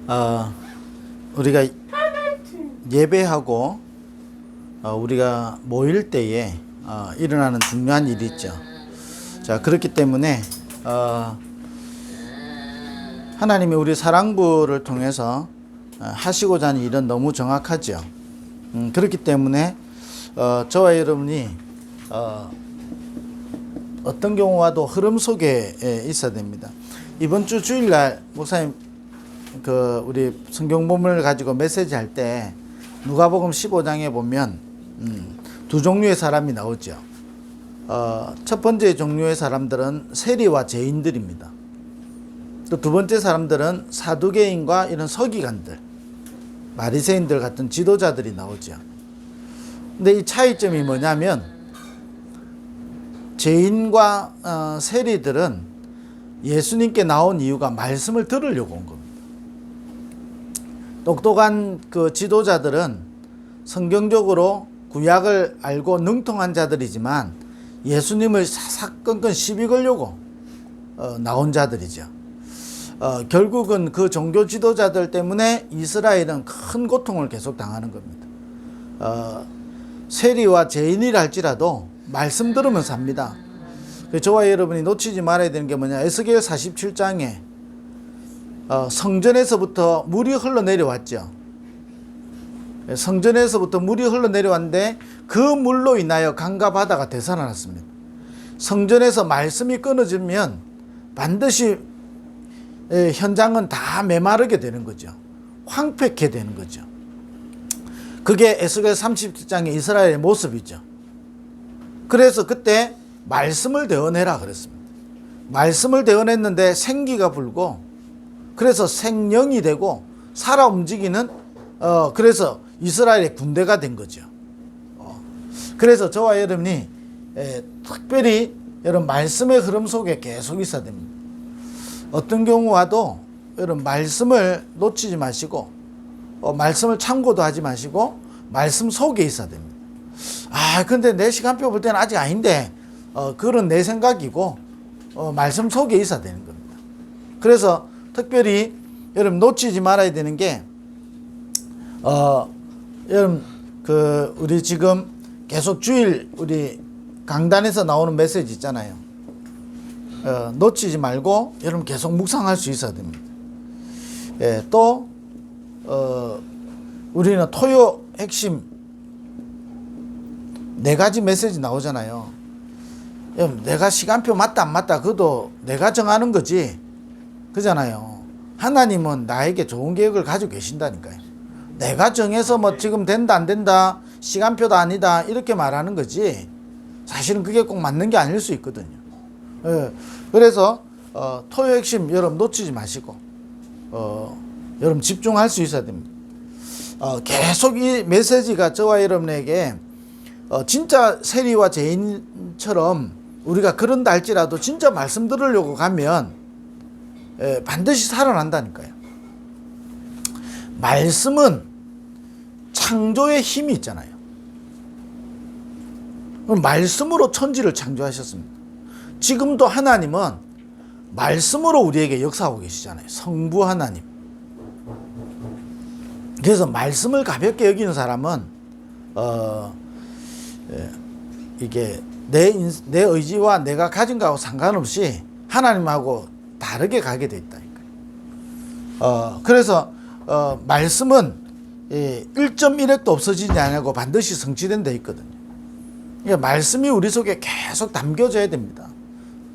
어, 우리가 예배하고 우리가 모일 때에 일어나는 중요한 일이 있죠. 자, 그렇기 때문에 하나님이 우리 사랑부를 통해서 하시고자 하는 일은 너무 정확하죠. 그렇기 때문에 저와 여러분이 어떤 경우와도 흐름 속에 있어야 됩니다. 이번 주 주일날 목사님 우리 성경본문을 가지고 메시지 할 때 누가복음 15장에 보면 두 종류의 사람이 나오죠. 첫 번째 종류의 사람들은 세리와 죄인들입니다. 또 두 번째 사람들은 사두개인과 이런 서기관들, 바리새인들 같은 지도자들이 나오죠. 근데 이 차이점이 뭐냐면 죄인과 세리들은 예수님께 나온 이유가 말씀을 들으려고 온 겁니다. 똑똑한 그 지도자들은 성경적으로 구약을 알고 능통한 자들이지만 예수님을 사사건건 시비 걸려고 나온 자들이죠. 결국은 그 종교 지도자들 때문에 이스라엘은 큰 고통을 계속 당하는 겁니다. 세리와 죄인이라 할지라도 말씀 들으면 삽니다. 저와 여러분이 놓치지 말아야 되는 게 뭐냐, 에스겔 47장에 성전에서부터 물이 흘러내려왔죠. 성전에서부터 물이 흘러내려왔는데 그 물로 인하여 강과 바다가 되살아났습니다. 성전에서 말씀이 끊어지면 반드시 현장은 다 메마르게 되는 거죠. 황폐케 되는 거죠. 그게 에스겔 37장의 이스라엘의 모습이죠. 그래서 그때 말씀을 대언해라 그랬습니다. 말씀을 대언했는데 생기가 불고, 그래서 생령이 되고 살아 움직이는 그래서 이스라엘의 군대가 된 거죠. 그래서 저와 여러분이 특별히 여러분 말씀의 흐름 속에 계속 있어야 됩니다. 어떤 경우와도 여러분 말씀을 놓치지 마시고 말씀을 참고도 하지 마시고 말씀 속에 있어야 됩니다. 근데 내 시간표 볼 때는 아직 아닌데 그런 내 생각이고 말씀 속에 있어야 되는 겁니다. 그래서 특별히 여러분 놓치지 말아야 되는 게 여러분 우리 지금 계속 주일 우리 강단에서 나오는 메시지 있잖아요. 놓치지 말고 여러분 계속 묵상할 수 있어야 됩니다. 또 우리는 토요 핵심 4가지 메시지 나오잖아요. 여러분 내가 시간표 맞다 안 맞다 그것도 내가 정하는 거지, 그잖아요. 하나님은 나에게 좋은 계획을 가지고 계신다니까요. 내가 정해서 뭐 지금 된다 안 된다 시간표도 아니다 이렇게 말하는 거지 사실은 그게 꼭 맞는 게 아닐 수 있거든요. 그래서 토요 핵심 여러분 놓치지 마시고 여러분 집중할 수 있어야 됩니다. 계속 이 메시지가 저와 여러분에게 진짜 세리와 죄인처럼 우리가 그런다 할지라도 진짜 말씀 들으려고 가면 반드시 살아난다니까요. 말씀은 창조의 힘이 있잖아요. 말씀으로 천지를 창조하셨습니다. 지금도 하나님은 말씀으로 우리에게 역사하고 계시잖아요. 성부 하나님. 그래서 말씀을 가볍게 여기는 사람은 이게 내 의지와 내가 가진 거하고 상관없이 하나님하고 다르게 가게 돼 있다니까요. 그래서 말씀은 1.1핵도 없어지지 않고 반드시 성취된 데 있거든요. 그러니까 말씀이 우리 속에 계속 담겨져야 됩니다.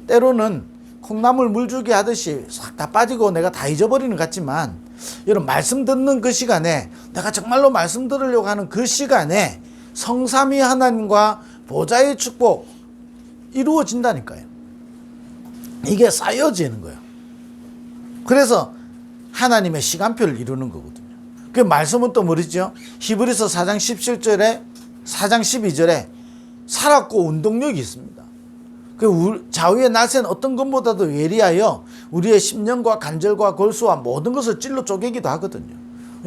때로는 콩나물 물주기 하듯이 싹 다 빠지고 내가 다 잊어버리는 것 같지만 이런 말씀 듣는 그 시간에 내가 정말로 말씀 들으려고 하는 그 시간에 성삼위 하나님과 보좌의 축복 이루어진다니까요. 이게 쌓여지는 거예요. 그래서 하나님의 시간표를 이루는 거거든요. 그 말씀은 또 뭐죠? 히브리서 4장 17절에 4장 12절에 살았고 운동력이 있습니다. 그 좌우의 날새는 어떤 것보다도 예리하여 우리의 심령과 간절과 골수와 모든 것을 찔러 쪼개기도 하거든요.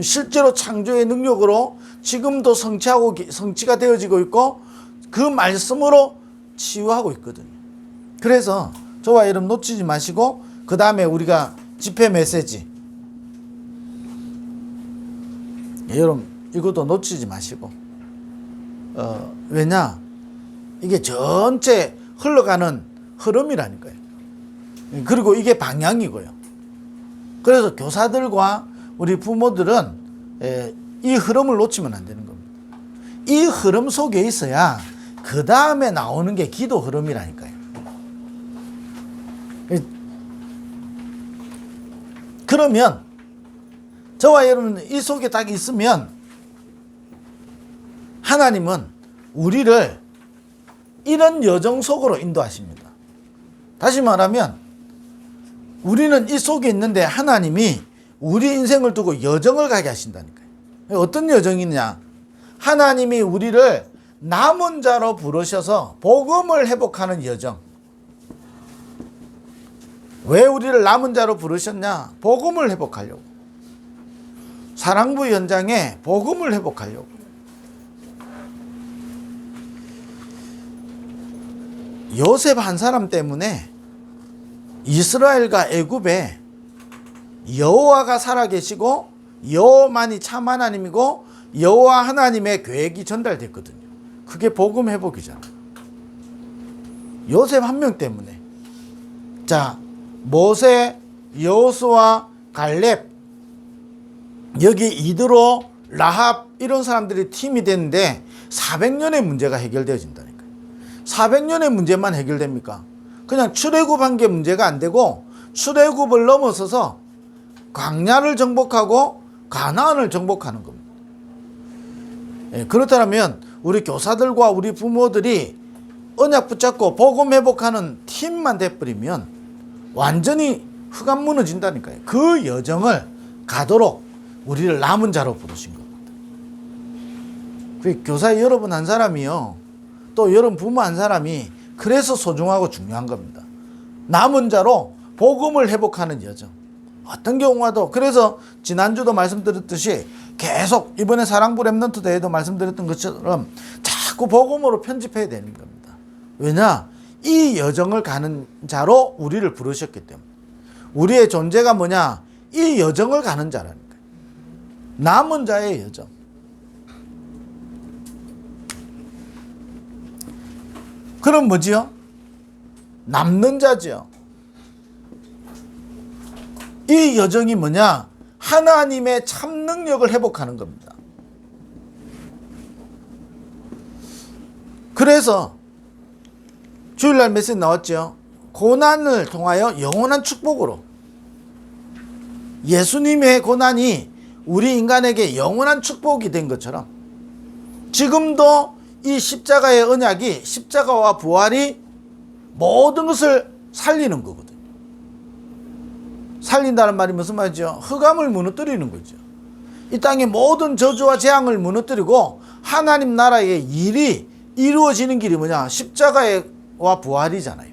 실제로 창조의 능력으로 지금도 성취가 되어지고 있고 그 말씀으로 치유하고 있거든요. 그래서 저와 여러분 놓치지 마시고 그 다음에 우리가 집회 메시지 여러분 이것도 놓치지 마시고 왜냐 이게 전체 흘러가는 흐름이라니까요. 그리고 이게 방향이고요. 그래서 교사들과 우리 부모들은 이 흐름을 놓치면 안 되는 겁니다. 이 흐름 속에 있어야 그 다음에 나오는 게 기도 흐름이라니까요. 그러면 저와 여러분은 이 속에 딱 있으면 하나님은 우리를 이런 여정 속으로 인도하십니다. 다시 말하면 우리는 이 속에 있는데 하나님이 우리 인생을 두고 여정을 가게 하신다니까요. 어떤 여정이냐? 하나님이 우리를 남은 자로 부르셔서 복음을 회복하는 여정. 왜 우리를 남은 자로 부르셨냐? 복음을 회복하려고. 사랑부 현장에 복음을 회복하려고. 요셉 한 사람 때문에 이스라엘과 애굽에 여호와가 살아계시고 여호와만이 참 하나님이고 여호와 하나님의 계획이 전달됐거든요. 그게 복음 회복이잖아. 요셉 한 명 때문에. 자, 모세, 여호수아, 갈렙, 여기 이드로, 라합 이런 사람들이 팀이 됐는데 400년의 문제가 해결되어진다니까요. 400년의 문제만 해결됩니까? 그냥 출애굽한 게 문제가 안 되고 출애굽을 넘어서서 광야를 정복하고 가나안을 정복하는 겁니다. 그렇다면 우리 교사들과 우리 부모들이 언약 붙잡고 복음 회복하는 팀만 돼버리면 완전히 흑암 무너진다니까요. 그 여정을 가도록 우리를 남은 자로 부르신 겁니다. 그 교사 여러분 한 사람이요, 또 여러분 부모 한 사람이 그래서 소중하고 중요한 겁니다. 남은 자로 복음을 회복하는 여정. 어떤 경우와도. 그래서 지난주도 말씀드렸듯이 계속 이번에 사랑부 랩넌트 대회도 말씀드렸던 것처럼 자꾸 복음으로 편집해야 되는 겁니다. 왜냐? 이 여정을 가는 자로 우리를 부르셨기 때문에. 우리의 존재가 뭐냐? 이 여정을 가는 자라니까요. 남은 자의 여정. 그럼 뭐지요? 남는 자지요. 이 여정이 뭐냐? 하나님의 참 능력을 회복하는 겁니다. 그래서 주일날 메시지 나왔죠. 고난을 통하여 영원한 축복으로. 예수님의 고난이 우리 인간에게 영원한 축복이 된 것처럼 지금도 이 십자가의 언약이, 십자가와 부활이 모든 것을 살리는 거거든요. 살린다는 말이 무슨 말이죠? 흑암을 무너뜨리는 거죠. 이 땅의 모든 저주와 재앙을 무너뜨리고 하나님 나라의 일이 이루어지는 길이 뭐냐? 십자가와 부활이잖아요.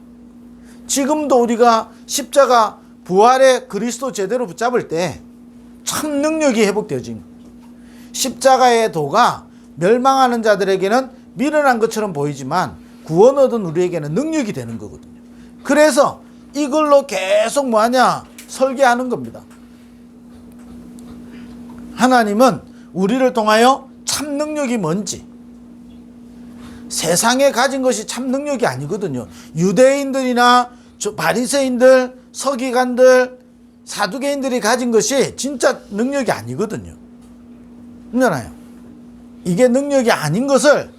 지금도 우리가 십자가 부활의 그리스도 제대로 붙잡을 때 참 능력이 회복되어진 거예요. 십자가의 도가 멸망하는 자들에게는 미련한 것처럼 보이지만 구원 얻은 우리에게는 능력이 되는 거거든요. 그래서 이걸로 계속 뭐하냐? 설계하는 겁니다. 하나님은 우리를 통하여 참 능력이 뭔지, 세상에 가진 것이 참 능력이 아니거든요. 유대인들이나 바리새인들, 서기관들, 사두개인들이 가진 것이 진짜 능력이 아니거든요. 그렇잖아요. 이게 능력이 아닌 것을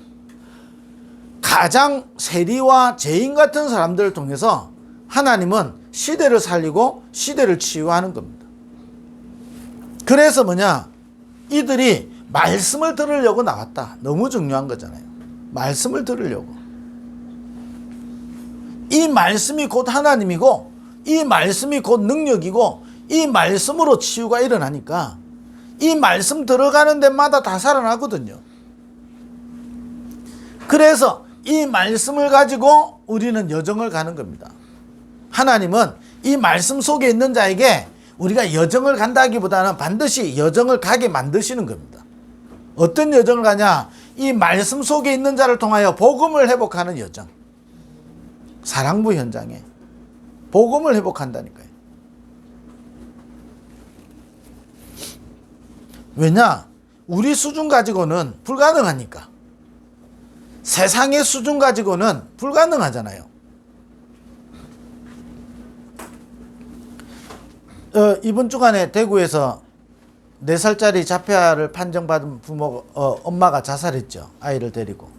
가장 세리와 죄인 같은 사람들을 통해서 하나님은 시대를 살리고 시대를 치유하는 겁니다. 그래서 뭐냐? 이들이 말씀을 들으려고 나왔다. 너무 중요한 거잖아요. 말씀을 들으려고. 이 말씀이 곧 하나님이고 이 말씀이 곧 능력이고 이 말씀으로 치유가 일어나니까 이 말씀 들어가는 데마다 다 살아나거든요. 그래서 이 말씀을 가지고 우리는 여정을 가는 겁니다. 하나님은 이 말씀 속에 있는 자에게 우리가 여정을 간다기보다는 반드시 여정을 가게 만드시는 겁니다. 어떤 여정을 가냐? 이 말씀 속에 있는 자를 통하여 복음을 회복하는 여정. 사랑부 현장에 복음을 왜냐? 우리 수준 가지고는 불가능하니까. 세상의 수준 가지고는 불가능하잖아요. 이번 주간에 대구에서 4살짜리 자폐아를 판정받은 엄마가 자살했죠. 아이를 데리고.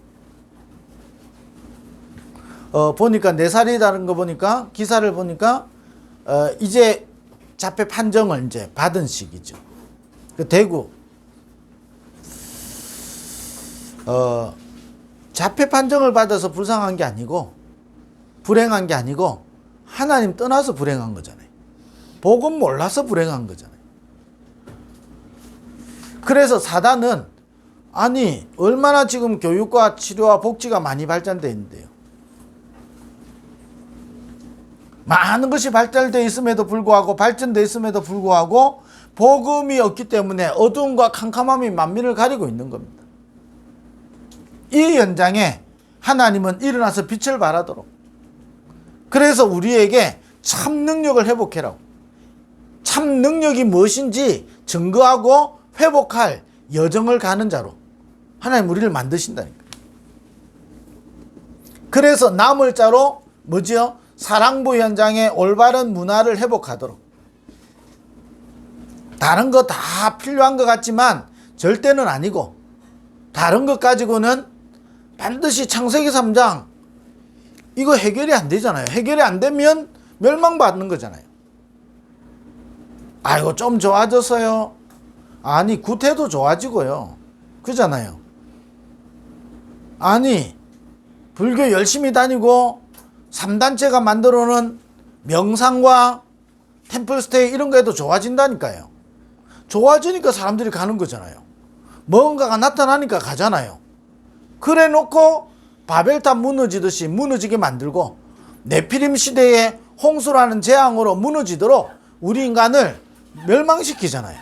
보니까 4살이라는 거 보니까, 기사를 보니까, 이제 자폐 판정을 이제 받은 시기죠. 그 대구. 자폐 판정을 받아서 불쌍한 게 아니고, 불행한 게 아니고, 하나님 떠나서 불행한 거잖아요. 복음 몰라서 불행한 거잖아요. 그래서 사단은, 아니, 얼마나 지금 교육과 치료와 복지가 많이 발전되어 있는데요. 많은 것이 발달되어 있음에도 불구하고, 발전되어 있음에도 불구하고, 복음이 없기 때문에 어두움과 캄캄함이 만민을 가리고 있는 겁니다. 이 현장에 하나님은 일어나서 빛을 발하도록, 그래서 우리에게 참 능력을 회복해라고, 참 능력이 무엇인지 증거하고 회복할 여정을 가는 자로 하나님 우리를 만드신다니까. 그래서 남을 자로 뭐지요? 사랑부 현장의 올바른 문화를 회복하도록. 다른 거 다 필요한 것 같지만 절대는 아니고, 다른 것 가지고는 반드시 창세기 3장 이거 해결이 안 되잖아요. 해결이 안 되면 멸망받는 거잖아요. 아이고 좀 좋아졌어요. 아니 구태도 좋아지고요. 그잖아요. 아니 불교 열심히 다니고 3단체가 만들어놓은 명상과 템플스테이 이런 거에도 좋아진다니까요. 좋아지니까 사람들이 가는 거잖아요. 뭔가가 나타나니까 가잖아요. 그래 놓고 바벨탑 무너지듯이 무너지게 만들고 네피림 시대의 홍수라는 재앙으로 무너지도록 우리 인간을 멸망시키잖아요.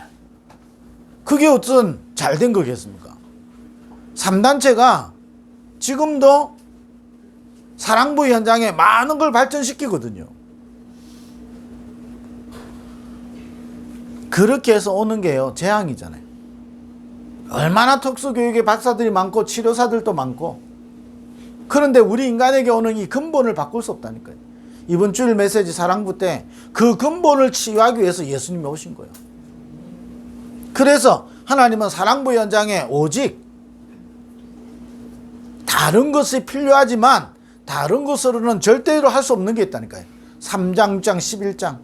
그게 어떤 잘된 거겠습니까? 3단체가 지금도 사랑부 현장에 많은 걸 발전시키거든요. 그렇게 해서 오는 게요, 재앙이잖아요. 얼마나 특수교육의 박사들이 많고 치료사들도 많고, 그런데 우리 인간에게 오는 이 근본을 바꿀 수 없다니까요. 이번 주일 메시지 사랑부 때 그 근본을 치유하기 위해서 예수님이 오신 거예요. 그래서 하나님은 사랑부 현장에 오직 다른 것이 필요하지만 다른 것으로는 절대로 할 수 없는 게 있다니까요. 3장, 6장, 11장.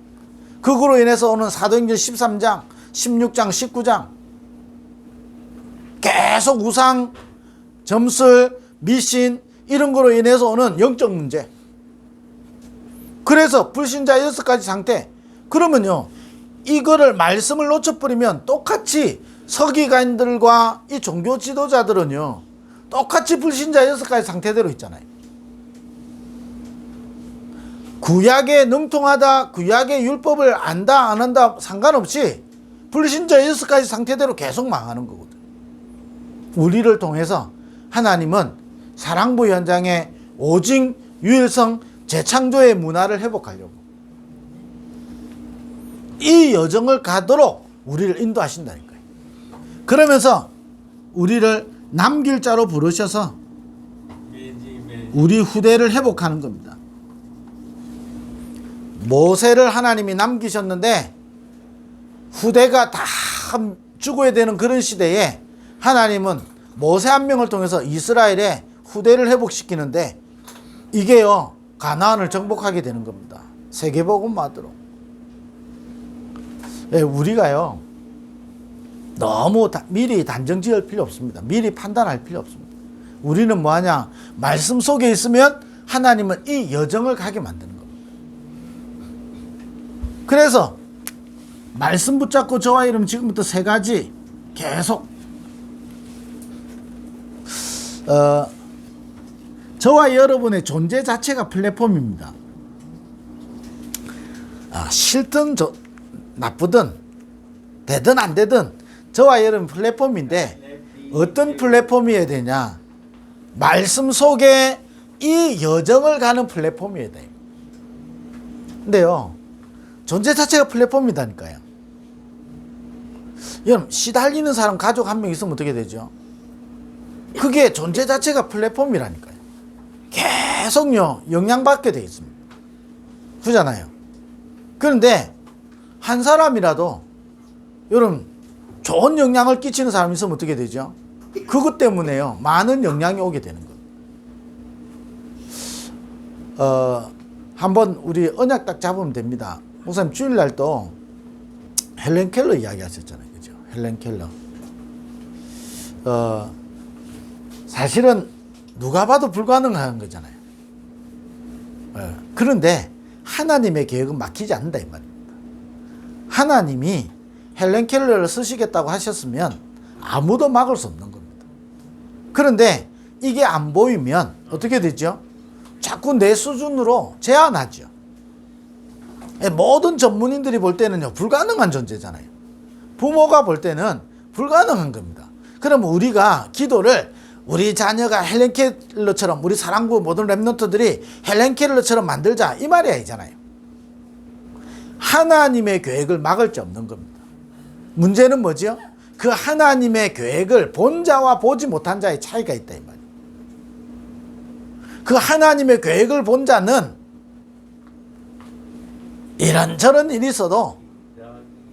그거로 인해서 오는 사도행전 13장, 16장, 19장. 계속 우상, 점술, 미신 이런 거로 인해서 오는 영적 문제. 그래서 불신자 6가지 상태. 그러면요, 이거를 말씀을 놓쳐버리면 똑같이 서기관들과 이 종교 지도자들은요, 똑같이 불신자 6가지 상태대로 있잖아요. 구약에 능통하다, 구약의 율법을 안다 안 한다 상관없이 불신자 6가지 상태대로 계속 망하는 거거든. 우리를 통해서 하나님은 사랑부 현장에 오직 유일성 재창조의 문화를 회복하려고 이 여정을 가도록 우리를 인도하신다니까요. 그러면서 우리를 남길 자로 부르셔서 우리 후대를 회복하는 겁니다. 모세를 하나님이 남기셨는데 후대가 다 죽어야 되는 그런 시대에 하나님은 모세 한 명을 통해서 이스라엘의 후대를 회복시키는데 이게요, 가나안을 정복하게 되는 겁니다. 세계복음화도록. 예, 우리가요 너무 미리 단정 지을 필요 없습니다. 미리 판단할 필요 없습니다. 우리는 뭐하냐, 말씀 속에 있으면 하나님은 이 여정을 가게 만드는 겁니다. 그래서 말씀 붙잡고 저와 이름 지금부터 3가지 계속 저와 여러분의 존재 자체가 플랫폼입니다. 싫든 나쁘든 되든 안 되든 저와 여러분 플랫폼인데 어떤 플랫폼이어야 되냐, 말씀 속에 이 여정을 가는 플랫폼이어야 돼요. 근데요, 존재 자체가 플랫폼이다니까요. 여러분, 시달리는 사람 가족 한 명 있으면 어떻게 되죠? 그게 존재 자체가 플랫폼이라니까요. 계속요 영향받게 돼 있습니다. 그잖아요. 그런데 한 사람이라도 여러분 좋은 영향을 끼치는 사람이 있으면 어떻게 되죠? 그것 때문에요 많은 영향이 오게 되는 거예요. 한번 우리 언약 딱 잡으면 됩니다. 목사님 주일날도 헬렌 켈러 이야기 하셨잖아요. 그죠? 헬렌 켈러. 사실은 누가 봐도 불가능한 거잖아요. 그런데 하나님의 계획은 막히지 않는다 이 말입니다. 하나님이 헬렌 켈러를 쓰시겠다고 하셨으면 아무도 막을 수 없는 겁니다. 그런데 이게 안 보이면 어떻게 되죠? 자꾸 내 수준으로 제한하죠. 모든 전문인들이 볼 때는요 불가능한 존재잖아요. 부모가 볼 때는 불가능한 겁니다. 그럼 우리가 기도를 우리 자녀가 헬렌 켈러처럼 우리 사랑부 모든 랩런트들이 헬렌 켈러처럼 만들자 이 말이 아니잖아요. 하나님의 계획을 막을 수 없는 겁니다. 문제는 뭐죠? 그 하나님의 계획을 본 자와 보지 못한 자의 차이가 있다 이 말이에요. 그 하나님의 계획을 본 자는 이런저런 일이 있어도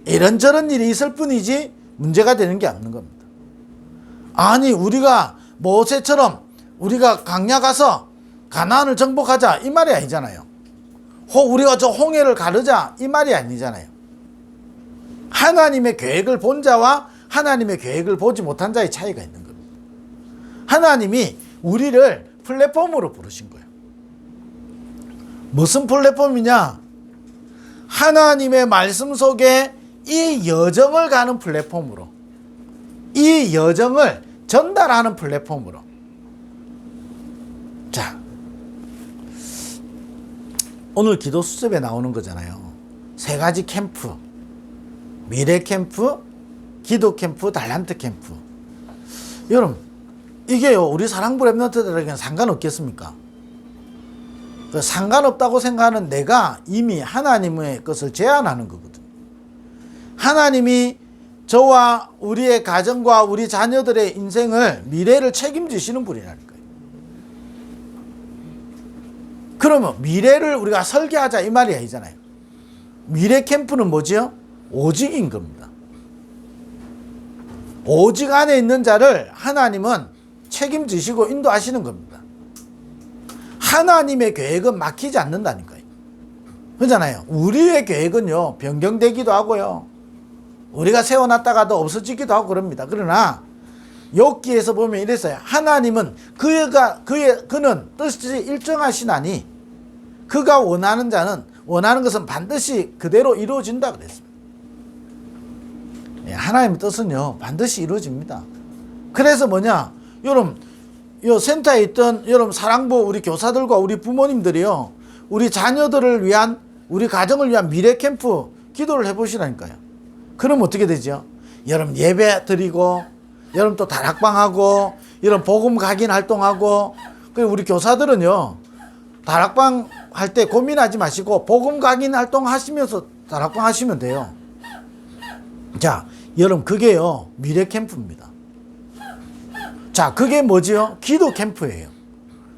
이런저런 일이 있을 뿐이지 문제가 되는 게 없는 겁니다. 아니 우리가 모세처럼 우리가 광야 가서 가나안을 정복하자 이 말이 아니잖아요. 우리가 저 홍해를 가르자 이 말이 아니잖아요. 하나님의 계획을 본 자와 하나님의 계획을 보지 못한 자의 차이가 있는 겁니다. 하나님이 우리를 플랫폼으로 부르신 거예요. 무슨 플랫폼이냐? 하나님의 말씀 속에 이 여정을 가는 플랫폼으로, 이 여정을 전달하는 플랫폼으로. 자, 오늘 기도 수첩에 나오는 거잖아요. 세 가지 캠프, 미래 캠프, 기도 캠프, 달란트 캠프. 여러분, 이게요 우리 사랑부 랩런트들에게는 상관없겠습니까? 상관없다고 생각하는 내가 이미 하나님의 것을 제한하는 거거든요. 하나님이 저와 우리의 가정과 우리 자녀들의 인생을 미래를 책임지시는 분이라니까요. 그러면 미래를 우리가 설계하자 이 말이 아니잖아요. 미래 캠프는 뭐지요? 오직인 겁니다. 오직 안에 있는 자를 하나님은 책임지시고 인도하시는 겁니다. 하나님의 계획은 막히지 않는다니까요. 그렇잖아요. 우리의 계획은요 변경되기도 하고요 우리가 세워놨다가도 없어지기도 하고 그럽니다. 그러나 욥기에서 보면 이랬어요. 하나님은 그는 뜻이 일정하시나니 그가 원하는 자는 원하는 것은 반드시 그대로 이루어진다 그랬습니다. 하나님의 뜻은요 반드시 이루어집니다. 그래서 뭐냐, 여러분 요 센터에 있던 여러분 사랑부 우리 교사들과 우리 부모님들이요 우리 자녀들을 위한 우리 가정을 위한 미래 캠프 기도를 해보시라니까요. 그럼 어떻게 되죠? 여러분 예배 드리고 여러분 또 다락방하고 여러분 복음 각인 활동하고, 그리고 우리 교사들은요 다락방 할 때 고민하지 마시고 복음 각인 활동 하시면서 다락방 하시면 돼요. 자, 여러분 그게요 미래 캠프입니다. 자, 그게 뭐지요? 기도 캠프예요.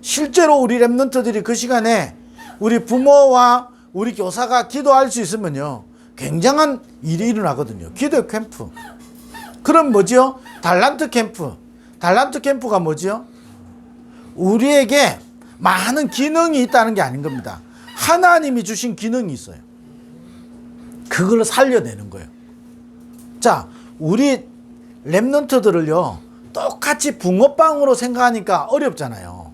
실제로 우리 랩런트들이 그 시간에 우리 부모와 우리 교사가 기도할 수 있으면요 굉장한 일이 일어나거든요. 기도 캠프. 그럼 뭐지요? 달란트 캠프. 달란트 캠프가 뭐지요? 우리에게 많은 기능이 있다는 게 아닌 겁니다. 하나님이 주신 기능이 있어요. 그걸 살려내는 거예요. 자, 우리 랩런트들을요 똑같이 붕어빵으로 생각하니까 어렵잖아요.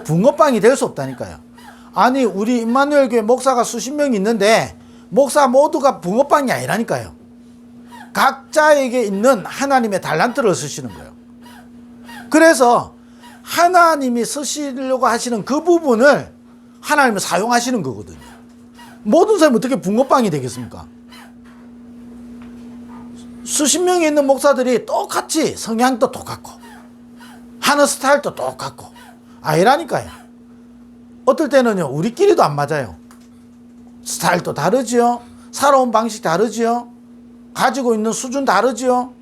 붕어빵이 될 수 없다니까요. 아니 우리 임마누엘 교회 목사가 수십 명이 있는데 목사 모두가 붕어빵이 아니라니까요. 각자에게 있는 하나님의 달란트를 쓰시는 거예요. 그래서 하나님이 쓰시려고 하시는 그 부분을 하나님이 사용하시는 거거든요. 모든 사람이 어떻게 붕어빵이 되겠습니까? 수십 명이 있는 목사들이 똑같이 성향도 똑같고 하는 스타일도 똑같고 아니라니까요. 어떨 때는요 우리끼리도 안 맞아요. 스타일도 다르지요. 살아온 방식 다르지요. 가지고 있는 수준 다르지요?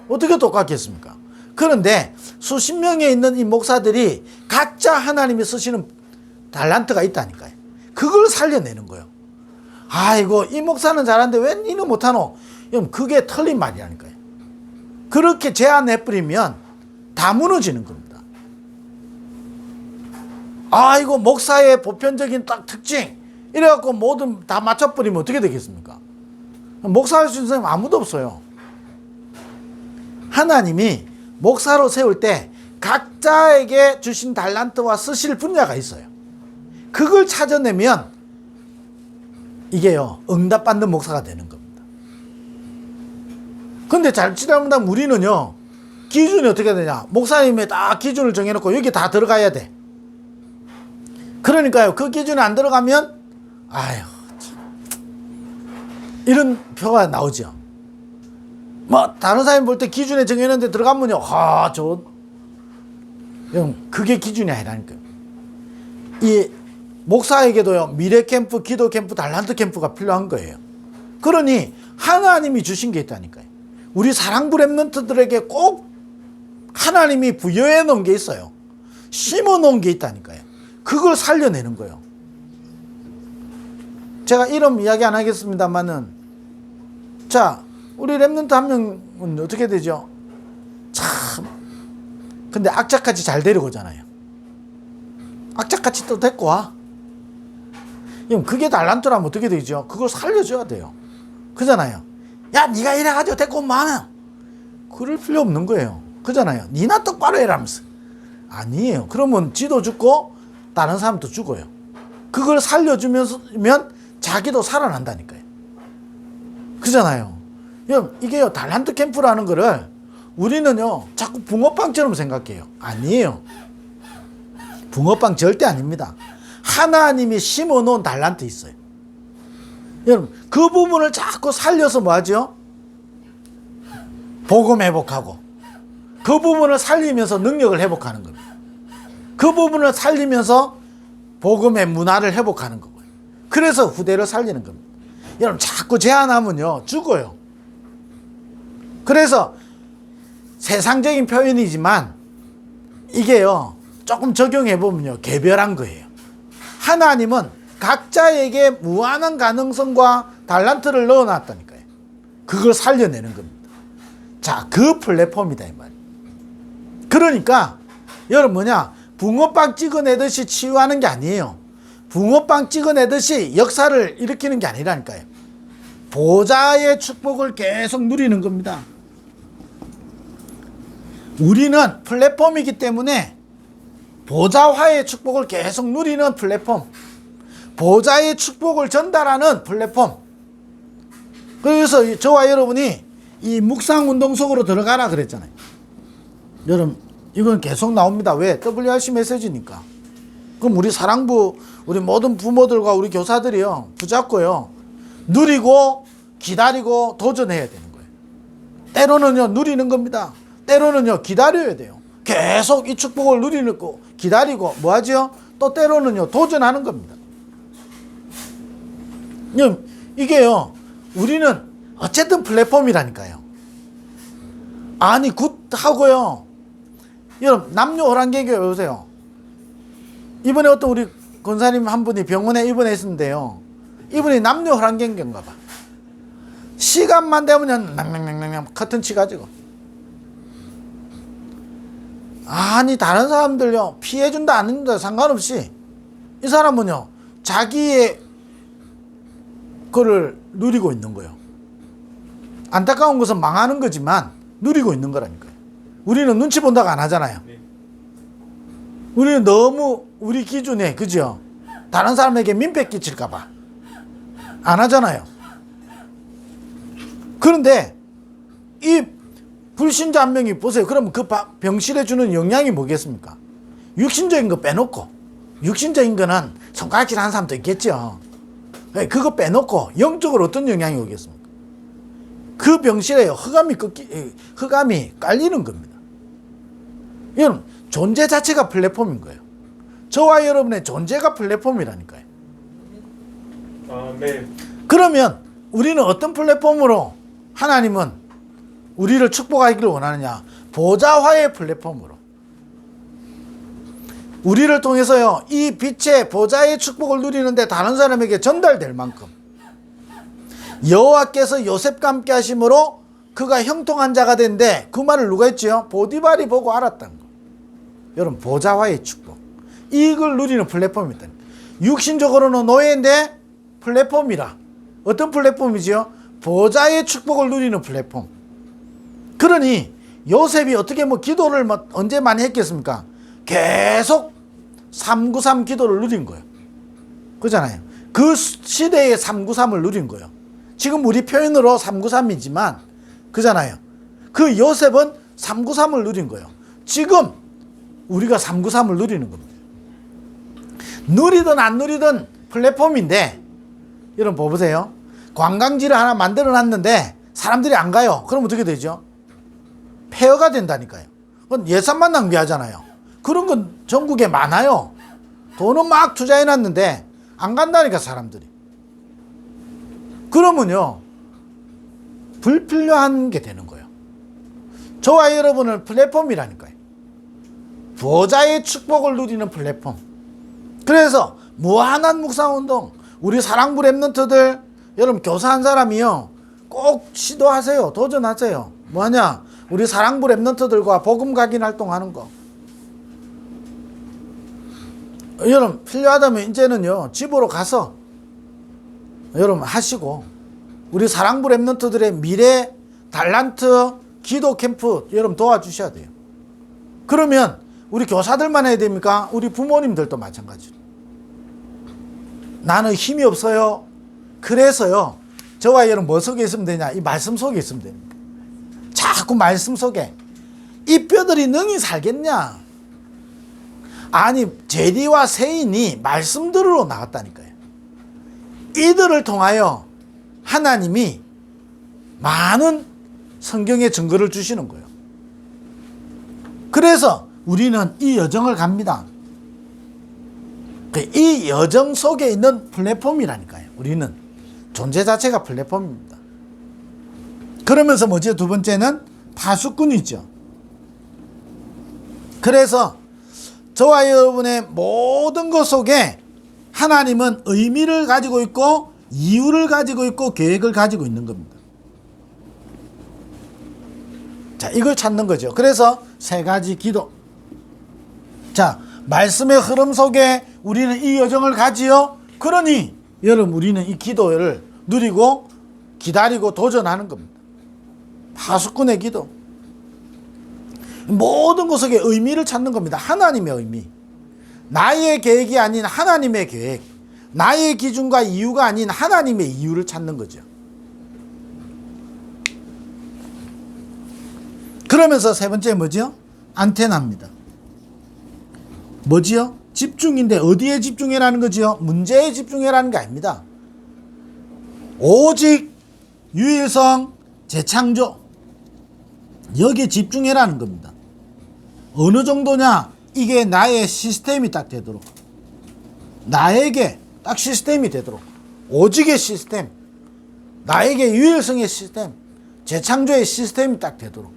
어떻게 똑같겠습니까? 그런데 수십 명에 있는 이 목사들이 각자 하나님이 쓰시는 달란트가 있다니까요. 그걸 살려내는 거예요. 아이고, 이 목사는 잘하는데 왜 니는 못하노? 그게 틀린 말이라니까요. 그렇게 제안해버리면 다 무너지는 겁니다. 아이고, 목사의 보편적인 딱 특징 이래갖고 모든 다 맞춰버리면 어떻게 되겠습니까? 목사할 수 있는 사람 아무도 없어요. 하나님이 목사로 세울 때 각자에게 주신 달란트와 쓰실 분야가 있어요. 그걸 찾아내면 이게요, 응답받는 목사가 되는 겁니다. 근데 잘못하면 우리는요, 기준이 어떻게 되냐? 목사님의 딱 기준을 정해놓고 여기 다 들어가야 돼. 그러니까요, 그 기준에 안 들어가면 아유 참, 이런 표가 나오죠. 뭐 다른 사람이 볼 때 기준에 정해놓는데 들어가면요, 그게 기준이 아니라니까요. 이 목사에게도요, 미래 캠프, 기도 캠프, 달란트 캠프가 필요한 거예요. 그러니 하나님이 주신 게 있다니까요. 우리 사랑부 렘넌트들에게 꼭 하나님이 부여해 놓은 게 있어요. 심어 놓은 게 있다니까요. 그걸 살려내는 거예요. 제가 이름 이야기 안 하겠습니다만은, 자, 우리 렘넌트 한 명은 어떻게 되죠? 참, 근데 악착같이 잘 데리고 오잖아요. 악착같이 또 데리고 와. 그럼 그게 달란트라면 어떻게 되죠? 그걸 살려줘야 돼요. 그잖아요. 야, 네가 이래가지고 데리고 오면 많아. 그럴 필요 없는 거예요. 그잖아요. 니나 똑바로 해라면서. 아니에요. 그러면 지도 죽고 다른 사람도 죽어요. 그걸 살려주면 자기도 살아난다니까요. 그잖아요. 이게요, 달란트 캠프라는 거를 우리는요, 자꾸 붕어빵처럼 생각해요. 아니에요. 붕어빵 절대 아닙니다. 하나님이 심어 놓은 달란트 있어요. 여러분, 그 부분을 자꾸 살려서 뭐 하죠? 복음 회복하고, 그 부분을 살리면서 능력을 회복하는 겁니다. 그 부분을 살리면서 복음의 문화를 회복하는 거고요. 그래서 후대를 살리는 겁니다. 여러분, 자꾸 제한하면요, 죽어요. 그래서 세상적인 표현이지만 이게요, 조금 적용해보면요, 개별한 거예요. 하나님은 각자에게 무한한 가능성과 달란트를 넣어놨다니까요. 그걸 살려내는 겁니다. 자, 그 플랫폼이다 이 말이에요. 그러니까 여러분 붕어빵 찍어내듯이 치유하는 게 아니에요. 붕어빵 찍어내듯이 역사를 일으키는 게 아니라니까요. 보좌의 축복을 계속 누리는 겁니다. 우리는 플랫폼이기 때문에 보좌화의 축복을 계속 누리는 플랫폼, 보좌의 축복을 전달하는 플랫폼. 그래서 저와 여러분이 이 묵상운동 속으로 들어가라 그랬잖아요. 여러분, 이건 계속 나옵니다. 왜? WRC 메시지니까. 그럼 우리 사랑부, 우리 모든 부모들과 우리 교사들이요, 붙잡고요, 누리고 기다리고 도전해야 되는 거예요. 때로는요, 누리는 겁니다. 때로는요, 기다려야 돼요. 계속 이 축복을 누리는 거 기다리고 뭐 하죠? 또 때로는요, 도전하는 겁니다. 이게요, 우리는 어쨌든 플랫폼이라니까요. 아니, 굿하고요. 여러분, 남녀 호랑개교 보세요. 이번에 어떤 우리 권사님 한 분이 병원에 입원했는데요, 이분이 남녀 호랑개인가 봐. 시간만 되면 낭낭낭낭 커튼치 가지고, 아니 다른 사람들요, 피해준다 안 해준다 상관없이 이 사람은요, 자기의 거를 누리고 있는 거예요. 안타까운 것은 망하는 거지만 누리고 있는 거라니까요. 우리는 눈치 본다고 안 하잖아요. 우리는 너무 우리 기준에, 그죠? 다른 사람에게 민폐 끼칠까봐 안 하잖아요. 그런데 이 불신자 한 명이 보세요. 그러면 그 병실에 주는 영향이 뭐겠습니까? 육신적인 거 빼놓고, 육신적인 거는 손가락질 하는 사람도 있겠죠. 그거 빼놓고 영적으로 어떤 영향이 오겠습니까? 그 병실에 흑암이 깔리는 겁니다. 여러분, 존재 자체가 플랫폼인 거예요. 저와 여러분의 존재가 플랫폼이라니까요. 네. 그러면 우리는 어떤 플랫폼으로 하나님은 우리를 축복하기를 원하느냐? 보좌화의 플랫폼으로. 우리를 통해서요, 이 빛의 보좌의 축복을 누리는데 다른 사람에게 전달될 만큼 여호와께서 요셉과 함께 하심으로 그가 형통한 자가 된데, 그 말을 누가 했지요? 보디발이 보고 알았다는 거. 여러분, 보좌화의 축복, 이걸 누리는 플랫폼이다. 육신적으로는 노예인데 플랫폼이라. 어떤 플랫폼이지요? 보좌의 축복을 누리는 플랫폼. 그러니 요셉이 어떻게 뭐 기도를 언제 많이 했겠습니까? 계속 393 기도를 누린 거예요. 그잖아요. 그 시대의 393을 누린 거예요. 지금 우리 표현으로 393이지만 그잖아요. 그 요셉은 393을 누린 거예요. 지금 우리가 393을 누리는 겁니다. 누리든 안 누리든 플랫폼인데, 여러분 보세요. 관광지를 하나 만들어 놨는데 사람들이 안 가요. 그럼 어떻게 되죠? 폐허가 된다니까요. 그건 예산만 낭비하잖아요. 그런 건 전국에 많아요. 돈은 막 투자해 놨는데 안 간다니까, 사람들이. 그러면요, 불필요한 게 되는 거예요. 저와 여러분은 플랫폼이라니까요. 보좌의 축복을 누리는 플랫폼. 그래서 무한한 묵상운동, 우리 사랑부 랩런트들, 여러분 교사 한 사람이요, 꼭 시도하세요. 도전하세요. 뭐하냐? 우리 사랑부 랩런트들과 복음 각인 활동하는 거. 여러분 필요하다면 이제는요, 집으로 가서 여러분 하시고, 우리 사랑부 랩런트들의 미래 달란트 기도 캠프 여러분 도와주셔야 돼요. 그러면 우리 교사들만 해야 됩니까? 우리 부모님들도 마찬가지로. 나는 힘이 없어요. 그래서요, 저와 여러분 뭐 속에 있으면 되냐? 이 말씀 속에 있으면 됩니다. 자꾸 말씀 속에. 이 뼈들이 능히 살겠냐? 아니, 제리와 세인이 말씀들로 나왔다니까요. 이들을 통하여 하나님이 많은 성경의 증거를 주시는 거예요. 그래서 우리는 이 여정을 갑니다. 이 여정 속에 있는 플랫폼이라니까요. 우리는 존재 자체가 플랫폼입니다. 그러면서 뭐죠? 두 번째는 파수꾼이죠. 그래서 저와 여러분의 모든 것 속에 하나님은 의미를 가지고 있고 이유를 가지고 있고 계획을 가지고 있는 겁니다. 자, 이걸 찾는 거죠. 그래서 세 가지 기도. 자, 말씀의 흐름 속에 우리는 이 여정을 가지요. 그러니 여러분, 우리는 이 기도를 누리고 기다리고 도전하는 겁니다. 파수꾼의 기도. 모든 것 속에 의미를 찾는 겁니다. 하나님의 의미. 나의 계획이 아닌 하나님의 계획. 나의 기준과 이유가 아닌 하나님의 이유를 찾는 거죠. 그러면서 세 번째 뭐죠? 안테나입니다. 뭐지요? 집중인데 어디에 집중해라는 거지요? 문제에 집중해라는 게 아닙니다. 오직 유일성 재창조, 여기에 집중해라는 겁니다. 어느 정도냐? 이게 나의 시스템이 딱 되도록, 나에게 딱 시스템이 되도록, 오직의 시스템, 나에게 유일성의 시스템, 재창조의 시스템이 딱 되도록.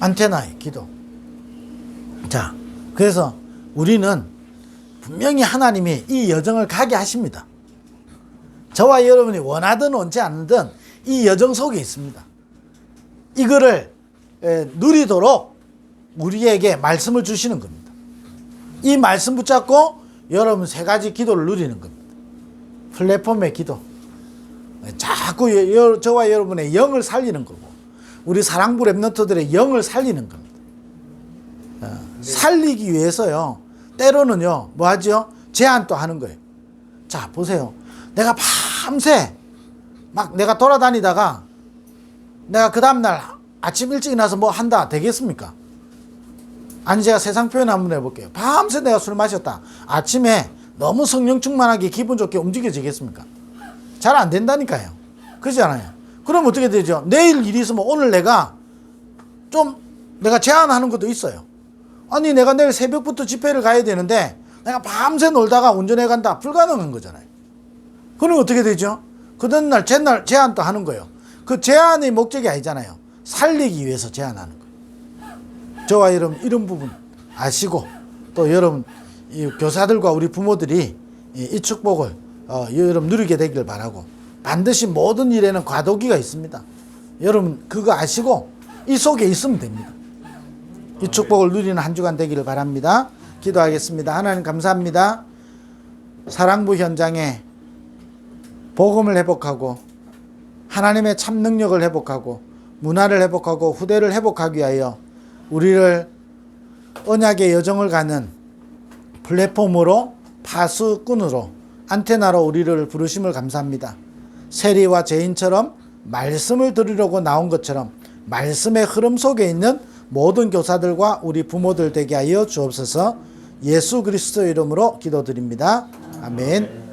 안테나의 기도. 자, 그래서 우리는 분명히 하나님이 이 여정을 가게 하십니다. 저와 여러분이 원하든 원치 않든 이 여정 속에 있습니다. 이거를 누리도록 우리에게 말씀을 주시는 겁니다. 이 말씀 붙잡고 여러분 세 가지 기도를 누리는 겁니다. 플랫폼의 기도. 자꾸 저와 여러분의 영을 살리는 거고, 우리 사랑부 랩런트들의 영을 살리는 겁니다. 살리기 위해서요, 때로는요, 뭐 하죠? 제안도 하는 거예요. 자, 보세요. 내가 밤새 막 내가 돌아다니다가 내가 그 다음날 아침 일찍 일어나서 뭐 한다, 되겠습니까? 아니, 제가 세상 표현 한번 해볼게요. 밤새 내가 술 마셨다. 아침에 너무 성령 충만하게 기분 좋게 움직여지겠습니까? 잘 안 된다니까요. 그렇잖아요. 그럼 어떻게 되죠? 내일 일이 있으면 오늘 내가 제안하는 것도 있어요. 아니, 내가 내일 새벽부터 집회를 가야 되는데 내가 밤새 놀다가 운전해 간다. 불가능한 거잖아요. 그럼 어떻게 되죠? 그 다음날 제안도 하는 거예요. 그 제한의 목적이 아니잖아요. 살리기 위해서 제한하는 거예요. 저와 여러분 이런 부분 아시고 또 여러분 이 교사들과 우리 부모들이 이 축복을 여러분 누리게 되길 바라고 반드시 모든 일에는 과도기가 있습니다. 여러분 그거 아시고 이 속에 있으면 됩니다. 이 축복을 누리는 한 주간 되기를 바랍니다. 기도하겠습니다. 하나님 감사합니다. 사랑부 현장에 복음을 회복하고 하나님의 참 능력을 회복하고 문화를 회복하고 후대를 회복하기 위하여 우리를 언약의 여정을 가는 플랫폼으로 파수꾼으로 안테나로 우리를 부르심을 감사합니다. 세리와 죄인처럼 말씀을 들으려고 나온 것처럼 말씀의 흐름 속에 있는 모든 교사들과 우리 부모들 되게 하여 주옵소서. 예수 그리스도 이름으로 기도드립니다. 아멘.